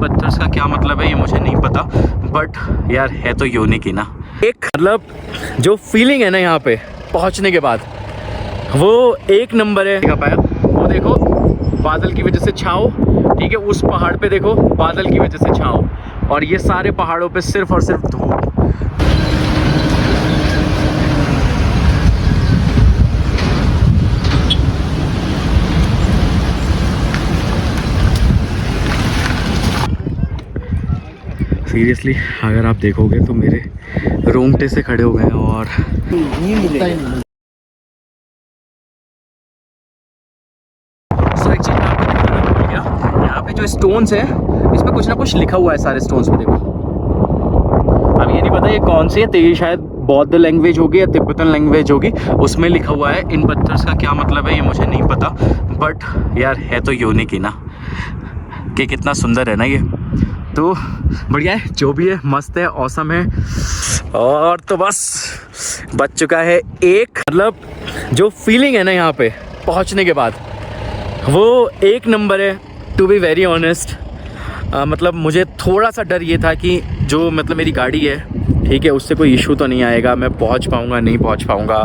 पत्थर्स का क्या मतलब है ये मुझे नहीं पता, बट यार है तो यूनिक ही ना। एक मतलब जो फीलिंग है ना यहाँ पे पहुँचने के बाद वो एक नंबर है। दिखा पाया वो देखो, बादल की वजह से छाव, ठीक है, उस पहाड़ पे देखो बादल की वजह से छाव, और ये सारे पहाड़ों पे सिर्फ और सिर्फ धूप। सीरियसली अगर आप देखोगे तो मेरे रोंगटे से खड़े हो गए हैं। और सो एक चीज़ मैं आपको दिखाना भूल गया, यहाँ पे जो स्टोन्स है इस पर कुछ ना कुछ लिखा हुआ है सारे स्टोन्स पे, देखो। अब ये नहीं पता ये कौन सी है, तो ये शायद बौद्ध लैंग्वेज होगी या तिब्बतन लैंग्वेज होगी, उसमें लिखा हुआ है। इन पत्थर्स का क्या मतलब है ये मुझे नहीं पता, बट यार है तो यूनिक ही ना, कि कितना सुंदर है ना ये। तो बढ़िया है, जो भी है मस्त है, औसम है। और तो बस बच चुका है एक, मतलब जो फीलिंग है ना यहाँ पे पहुँचने के बाद वो एक नंबर है। टू बी वेरी ऑनेस्ट, मतलब मुझे थोड़ा सा डर ये था कि जो मतलब मेरी गाड़ी है, ठीक है, उससे कोई इशू तो नहीं आएगा, मैं पहुंच पाऊंगा नहीं पहुंच पाऊंगा,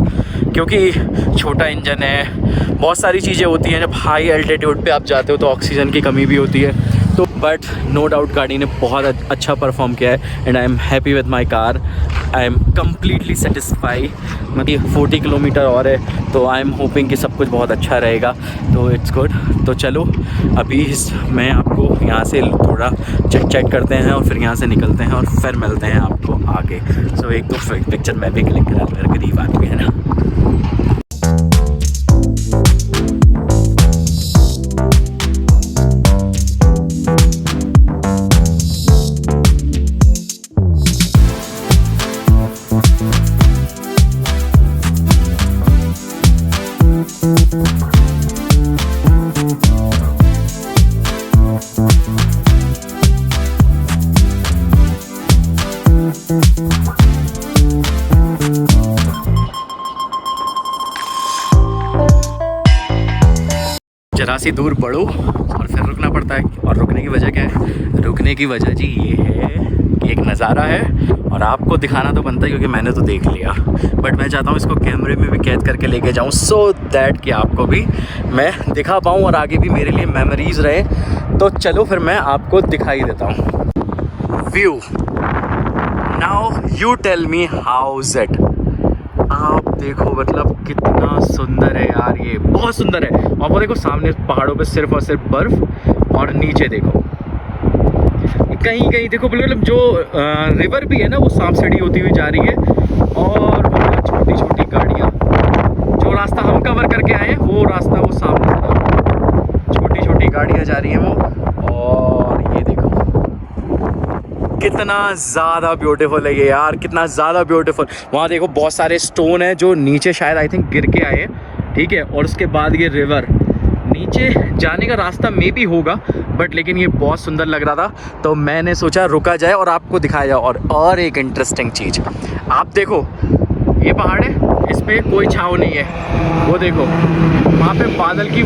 क्योंकि छोटा इंजन है, बहुत सारी चीज़ें होती हैं। जब हाई एल्टीट्यूड पे आप जाते हो तो ऑक्सीजन की कमी भी होती है। तो बट नो डाउट गाड़ी ने बहुत अच्छा परफॉर्म किया है and I am happy with my car. I am completely satisfy. मतलब 40 किलोमीटर और है, तो आई एम होपिंग कि सब कुछ बहुत अच्छा रहेगा, तो इट्स गुड। तो चलो अभी मैं आपको यहाँ से थोड़ा चिट चैट करते हैं और फिर यहाँ से निकलते हैं और फिर मिलते हैं आपको आगे। सो एक तो पिक्चर मैं भी क्लिक करा, मेरा गरीब आदमी है ना। जरा सी दूर बढ़ो और फिर रुकना पड़ता है। और रुकने की वजह क्या है? रुकने की वजह जी ये है कि एक नज़ारा है और आपको दिखाना तो बनता है, क्योंकि मैंने तो देख लिया, बट मैं चाहता हूँ इसको कैमरे में भी कैद करके लेके जाऊँ, सो दैट कि आपको भी मैं दिखा पाऊँ और आगे भी मेरे लिए मेमोरीज रहे। तो चलो फिर मैं आपको दिखाई देता हूँ view. Now you tell me how is it. आप देखो मतलब कितना सुंदर है यार, ये बहुत सुंदर है। और वो देखो सामने पहाड़ों पे सिर्फ और सिर्फ बर्फ, और नीचे देखो कहीं कहीं देखो मतलब जो रिवर भी है ना वो सांप सीढ़ी होती हुई जा रही है, और वो छोटी छोटी गाड़ियाँ, जो रास्ता हम कवर करके आए हैं वो रास्ता वो सामने छोटी छोटी गाड़ियाँ जा रही हैं वो। और ये देखो कितना ज़्यादा ब्यूटीफुल है ये यार, कितना ज़्यादा ब्यूटीफुल। वहाँ देखो बहुत सारे स्टोन है जो नीचे शायद आई थिंक गिर के आए हैं, ठीक है। और उसके बाद ये रिवर, नीचे जाने का रास्ता मे भी होगा, बट लेकिन ये बहुत सुंदर लग रहा था, तो मैंने सोचा रुका जाए और आपको दिखाया जाए। और एक इंटरेस्टिंग चीज़ आप देखो, ये पहाड़ है, इस पर कोई छाँव नहीं है। वो देखो वहाँ पे बादल की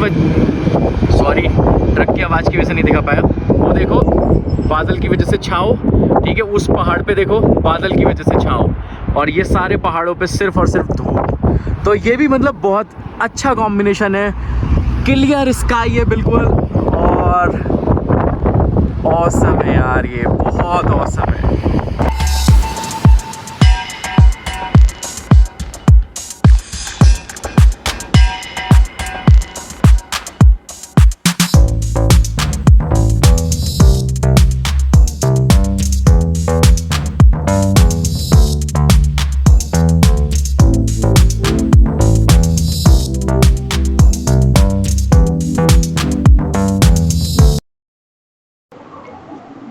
सॉरी ट्रक की आवाज़ की वजह से नहीं दिखा पाया। वो देखो बादल की वजह से छाँव, ठीक है, उस पहाड़ पे देखो बादल की वजह से छाँव, और ये सारे पहाड़ों पे सिर्फ और सिर्फ धूप। तो ये भी मतलब बहुत अच्छा कॉम्बिनेशन है, क्लियर स्काई है बिल्कुल, और ऑसम है यार, ये बहुत ऑसम है।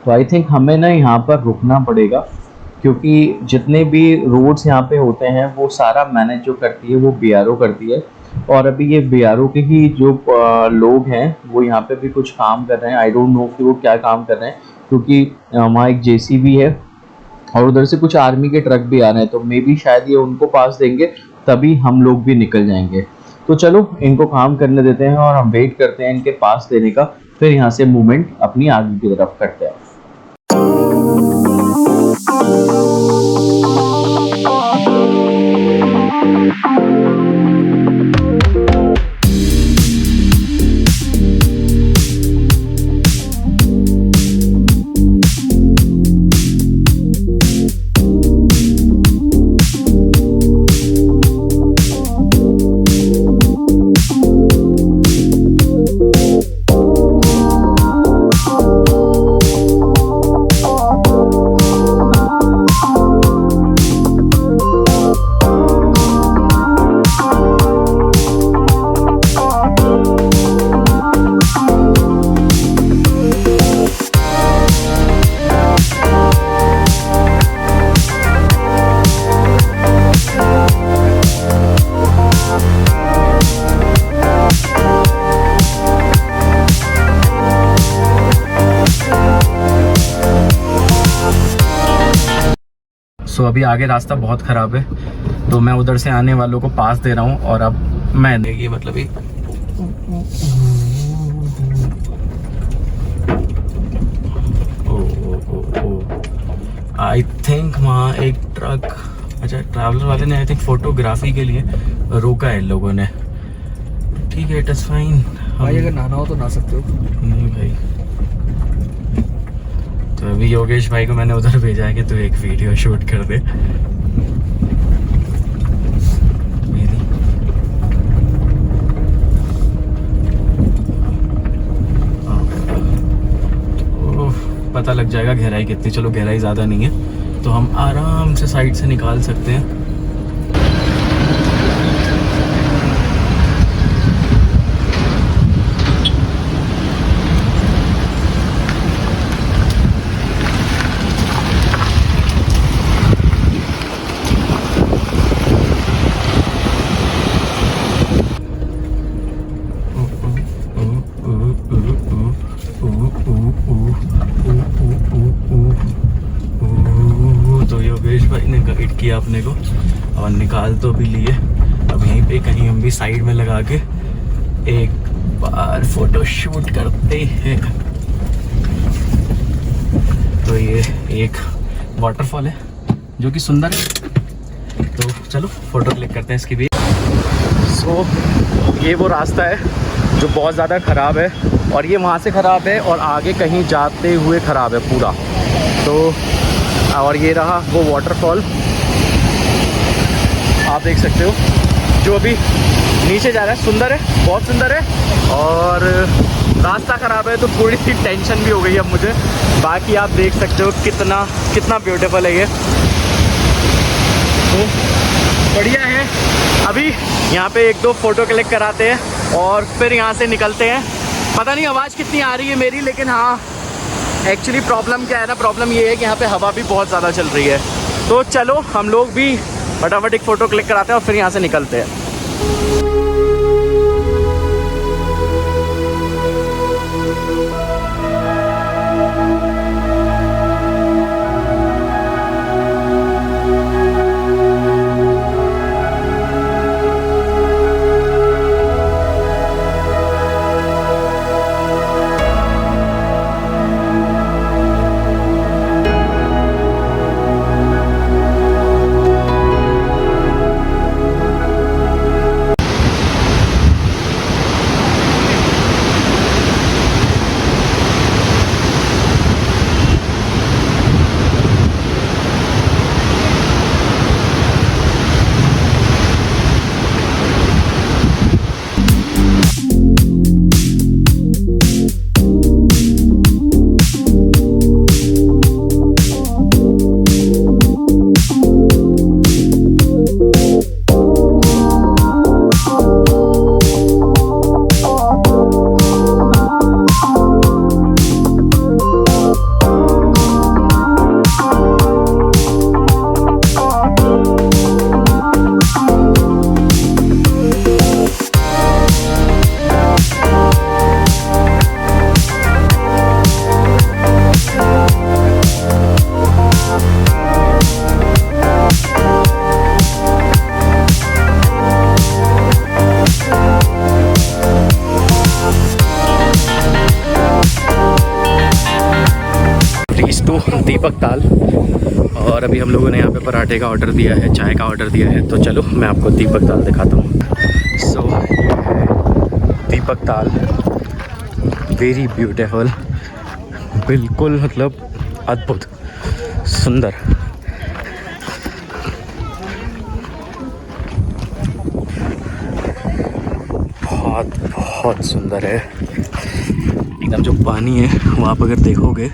तो आई थिंक हमें ना यहाँ पर रुकना पड़ेगा, क्योंकि जितने भी रोड्स यहाँ पे होते हैं वो सारा मैनेज जो करती है वो बीआरओ करती है। और अभी ये बीआरओ के ही जो लोग हैं वो यहाँ पे भी कुछ काम कर रहे हैं। आई डोंट नो कि वो क्या काम कर रहे हैं, क्योंकि वहाँ एक जेसीबी है और उधर से कुछ आर्मी के ट्रक भी आ रहे हैं, तो मे बी शायद ये उनको पास देंगे तभी हम लोग भी निकल जाएंगे। तो चलो इनको काम करने देते हैं और हम वेट करते हैं इनके पास देने का, फिर यहाँ से मूवमेंट अपनी आगे की तरफ करते हैं। सो अभी आगे रास्ता बहुत ख़राब है, तो मैं उधर से आने वालों को पास दे रहा हूँ। और अब मैं ये मतलब ये आई थिंक वहाँ एक ट्रक, अच्छा ट्रैवलर वाले ने आई थिंक फोटोग्राफी के लिए रोका है इन लोगों ने। ठीक है, इट इज़ फाइन। भाई अगर नहाना हो तो नहा सकते हो। नहीं भाई, तो अभी योगेश भाई को मैंने उधर भेजा है कि तू एक वीडियो शूट कर दे। पता लग जाएगा गहराई कितनी। चलो गहराई ज़्यादा नहीं है, तो हम आराम से साइड से निकाल सकते हैं। तो योगेश भाई ने गाइड किया अपने को और निकाल तो भी लिए। अब यहीं पे कहीं हम भी साइड में लगा के एक बार फोटो शूट करते हैं। तो ये एक वाटरफॉल है जो कि सुंदर है, तो चलो फोटो क्लिक करते हैं इसकी भी। सो ये वो रास्ता है जो बहुत ज़्यादा ख़राब है, और ये वहाँ से ख़राब है और आगे कहीं जाते हुए ख़राब है पूरा। तो और ये रहा वो वाटरफॉल, आप देख सकते हो, जो अभी नीचे जा रहा है। सुंदर है, बहुत सुंदर है। और रास्ता ख़राब है तो थोड़ी सी टेंशन भी हो गई अब मुझे। बाकी आप देख सकते हो कितना कितना ब्यूटीफुल है ये, तो बढ़िया है। अभी यहाँ पे एक दो फ़ोटो क्लिक कराते हैं और फिर यहाँ से निकलते हैं। पता नहीं आवाज़ कितनी आ रही है मेरी, लेकिन हाँ एक्चुअली प्रॉब्लम क्या है ना, प्रॉब्लम ये है कि यहाँ पे हवा भी बहुत ज़्यादा चल रही है। तो चलो हम लोग भी फटाफट एक फ़ोटो क्लिक कराते हैं और फिर यहाँ से निकलते हैं। दीपक ताल। और अभी हम लोगों ने यहाँ पे पराठे का ऑर्डर दिया है, चाय का ऑर्डर दिया है। तो चलो मैं आपको दीपक ताल दिखाता हूँ। सो ये है दीपक ताल, वेरी ब्यूटीफुल, बिल्कुल मतलब अद्भुत सुंदर। बहुत बहुत सुंदर है एकदम। जो पानी है वो आप अगर देखोगे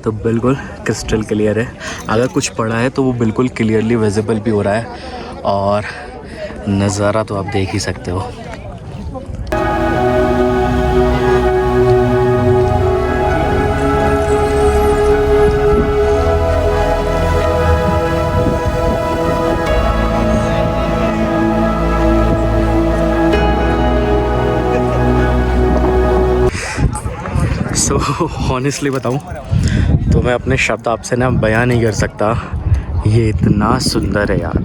तो बिल्कुल क्रिस्टल क्लियर है। अगर कुछ पड़ा है तो वो बिल्कुल क्लियरली विजिबल भी हो रहा है और नज़ारा तो आप देख ही सकते हो। सो हॉनेस्टली बताऊं तो मैं अपने शब्द आपसे ना बयान नहीं कर सकता, ये इतना सुंदर है यार।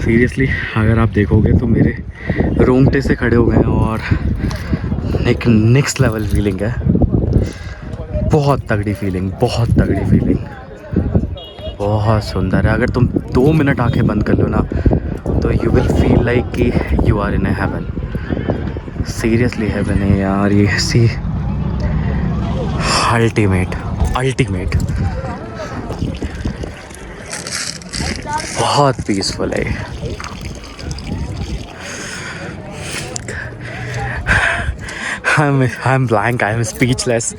सीरियसली अगर आप देखोगे तो मेरे रोंगटे से खड़े हो गए हैं और एक नेक्स्ट लेवल फीलिंग है। बहुत तगड़ी फीलिंग, बहुत तगड़ी फीलिंग, बहुत सुंदर है। अगर तुम 2 मिनट आंखें बंद कर लो ना तो यू विल फील लाइक कि you are in a heaven. Seriously heaven है यार ये। सी अल्टीमेट अल्टीमेट, बहुत पीसफुल है। I am blank, I am speechless.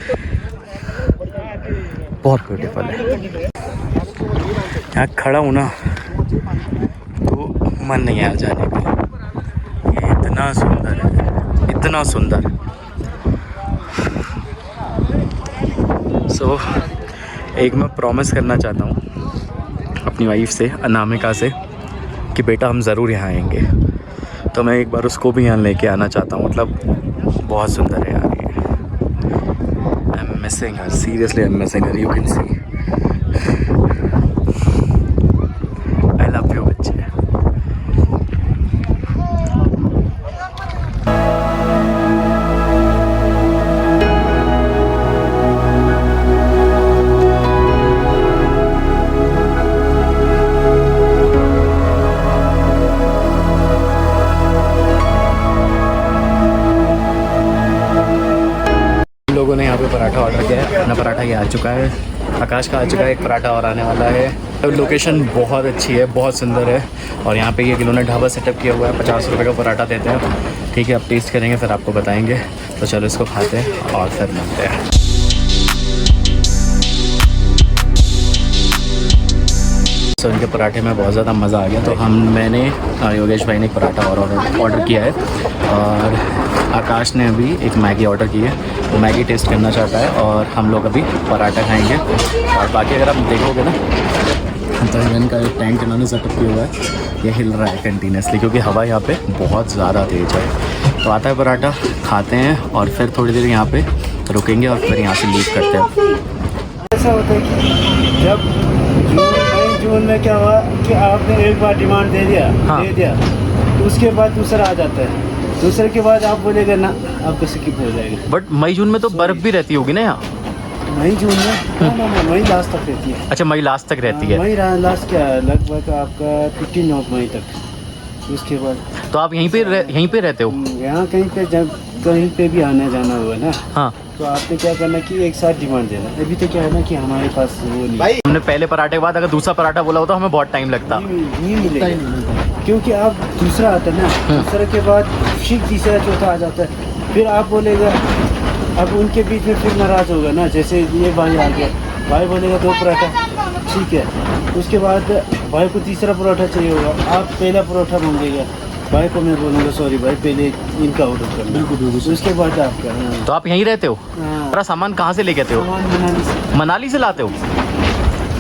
बहुत ब्यूटीफुल है। यहाँ खड़ा हूँ ना तो मन नहीं आया जाने का। ये इतना सुंदर है, इतना सुंदर। सो एक मैं प्रॉमिस करना चाहता हूँ अपनी वाइफ से, अनामिका से, कि बेटा हम ज़रूर यहाँ आएंगे। तो मैं एक बार उसको भी यहाँ लेके आना चाहता हूँ। मतलब बहुत सुंदर है यार ये। I am missing her, seriously I am missing her, you can see. I love you बच्चे। लोगों ने यहाँ पे पराठा ऑर्डर किया है। अपना पराठा ये आ चुका है, आकाश का आ चुका है, एक पराठा और आने वाला है। लोकेशन बहुत अच्छी है, बहुत सुंदर है। और यहाँ पे ये इन्होंने ढाबा सेटअप किया हुआ है। 50 रुपये का पराठा देते हैं। ठीक है, अब टेस्ट करेंगे फिर आपको बताएंगे। तो चलो इसको खाते हैं और फिर मिलते हैं। तो इनके पराठे में बहुत ज़्यादा मज़ा आ गया। तो मैंने योगेश भाई ने एक पराठा और ऑर्डर किया है और आकाश ने अभी एक मैगी ऑर्डर की है। वो मैगी टेस्ट करना चाहता है और हम लोग अभी पराठा खाएंगे। और बाकी अगर आप देखोगे ना तो इनका एक टैंक इन्होंने सेटअप किया हुआ है, ये हिल रहा है कंटिन्यूसली क्योंकि हवा यहाँ पे बहुत ज़्यादा तेज़ है। तो आता है पराठा, खाते हैं और फिर थोड़ी देर यहाँ पे रुकेंगे और फिर यहाँ से लीव करते हैं। ऐसा होता है कि जब जून में क्या हुआ कि आपने एक बार डिमांड दे दिया, हाँ। दे दिया तो उसके बाद दूसरा आ जाता है। दूसरे के बाद आप बोलेगा ना, आपको स्किप हो जाएगा। बट मई जून में तो बर्फ़ भी रहती होगी ना यहाँ? मई जून में ना मई लास्ट तक रहती है। अच्छा, मई लास्ट तक रहती है। मई लास्ट क्या है, लगभग आपका 15 मई तक। उसके बाद तो आप यहीं पे रहते हो? यहाँ कहीं पे जब कहीं पे भी आना जाना हुआ ना, हाँ, तो आपने क्या करना कि एक साथ डिमांड देना। अभी तो क्या है ना कि हमारे पास वो नहीं, हमने पहले पराठे के बाद अगर दूसरा पराठा बोला होता हमें बहुत टाइम लगता। नहीं मिलेगा क्योंकि आप दूसरा आता है ना, दूसरे के बाद फिर तीसरा चौथा आ जाता है। फिर आप बोलेगा, अब उनके बीच में फिर नाराज़ होगा ना। जैसे ये भाई आ गया, भाई बोलेगा 2 पराठा, ठीक है। उसके बाद भाई को तीसरा पराठा चाहिए होगा, आप पहला पराठा मांगेगा, भाई को मैं बोलूँगा सॉरी भाई पहले इनका ऑर्डर करना। बिल्कुल। उसके बाद आपका। हाँ। तो आप यहीं रहते हो? हाँ। सारा सामान कहाँ से लेके आते हो? सामान मनाली से। मनाली से लाते हो?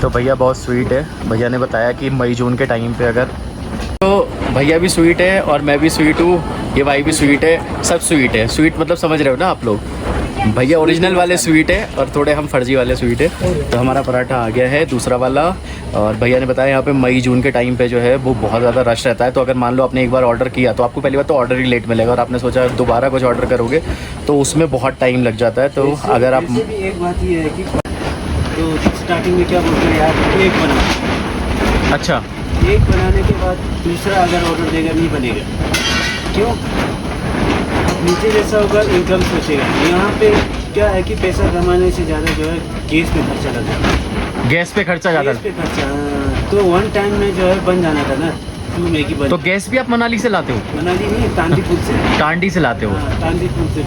तो भैया बहुत स्वीट है। भैया ने बताया कि मई जून के टाइम पे अगर, तो भैया भी स्वीट है और मैं भी स्वीट हूँ, ये भाई भी स्वीट है, सब स्वीट है। स्वीट मतलब समझ रहे हो ना आप लोग? भैया ओरिजिनल वाले स्वीट है और थोड़े हम फर्जी वाले स्वीट है। तो हमारा पराठा आ गया है दूसरा वाला। और भैया ने बताया यहाँ पे मई जून के टाइम पे जो है वो बहुत ज़्यादा रश रहता है। तो अगर मान लो आपने एक बार ऑर्डर किया तो आपको पहली बार तो ऑर्डर ही लेट मिलेगा और आपने सोचा दोबारा कुछ ऑर्डर करोगे तो उसमें बहुत टाइम लग जाता है। तो अगर आप, एक बात ये है कि तो स्टार्टिंग में क्या बोलते हैं यार एक बना, अच्छा एक बनाने के बाद दूसरा अगर ऑर्डर देगा नहीं बनेगा। क्यों? नीचे जैसा होगा इनकम सोचेगा। यहाँ पे क्या है कि पैसा कमाने से ज़्यादा जो है गैस पे खर्चा लग जाता है। गैस पे खर्चा ज़्यादा। गैस पे खर्चा, हाँ। तो वन टाइम में जो है बन जाना था ना 2 मैगी बन। तो गैस भी आप मनाली से लाते हो? मनाली नहीं, तांदीपुर से। टांडी से लाते हो? हाँ, तांदीपुर से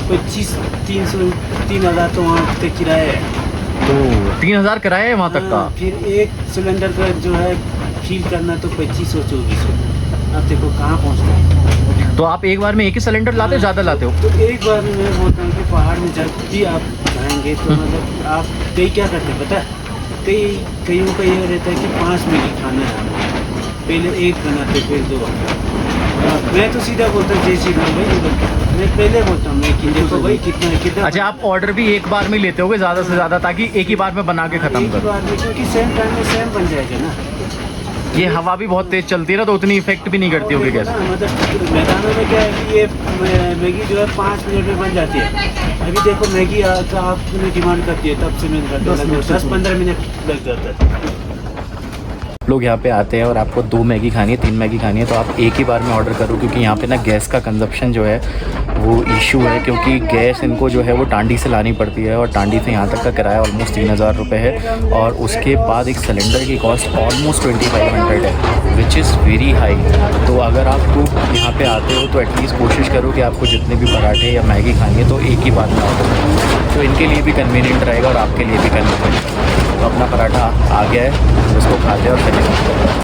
3,000 तो वहाँ पे किराया है। तो 3,000 किराया है वहाँ तक का? हाँ, फिर एक सिलेंडर का जो है फील करना तो 2,500-2,400। अब देखो कहाँ पहुँचता है। तो आप एक बार में एक ही सिलेंडर लाते हो, ज़्यादा लाते हो? तो एक बार में मैं बोलता हूँ कि पहाड़ में जब भी आप जाएंगे तो मतलब आप कई क्या करते हैं पता है? कईयों का ये रहता है कि 5 मैगी खाना है, पहले एक बनाते फिर 2। मैं तो सीधा बोलता हूँ जय श्री राम भाई, मैं पहले बोलता हूँ मैं कि देखो भाई कितना। अच्छा, आप ऑर्डर भी एक बार में लेते होगे ज़्यादा से ज़्यादा, ताकि एक ही बार में बना के ख़त्म एक ही करो। बार में, क्योंकि सेम टाइम में सेम बन जाएगा ना। ये हवा भी बहुत तेज़ चलती है ना, तो उतनी इफेक्ट भी नहीं करती होगी गैस। मतलब मैदानों में क्या है कि ये मैगी जो है 5 मिनट में बन जाती है। अभी देखो मैगी का आपने डिमांड करती है तब से मैं 10-15 मिनट लग जाता है। लोग यहाँ पे आते हैं और आपको 2 मैगी खानी है, 3 मैगी खानी है, तो आप एक ही बार में ऑर्डर करो, क्योंकि यहाँ पे ना गैस का कंजप्शन जो है वो इशू है, क्योंकि गैस इनको जो है वो टांडी से लानी पड़ती है, और टांडी से यहाँ तक का किराया ऑलमोस्ट 3,000 रुपये है, और उसके बाद एक सिलेंडर की कॉस्ट ऑलमोस्ट 2,500 है, विच इज़ वेरी हाई। तो अगर आप लोग यहाँ पे आते हो तो एटलीस्ट कोशिश करो कि आपको जितने भी पराठे या मैगी खानी है तो एक ही बार में ऑर्डर करो, तो इनके लिए भी कन्वीनियंट रहेगा और आपके लिए भी कन्वीनियंट। तो अपना पराठा आ गया है, उसको खाते हैं और चले जाते हैं।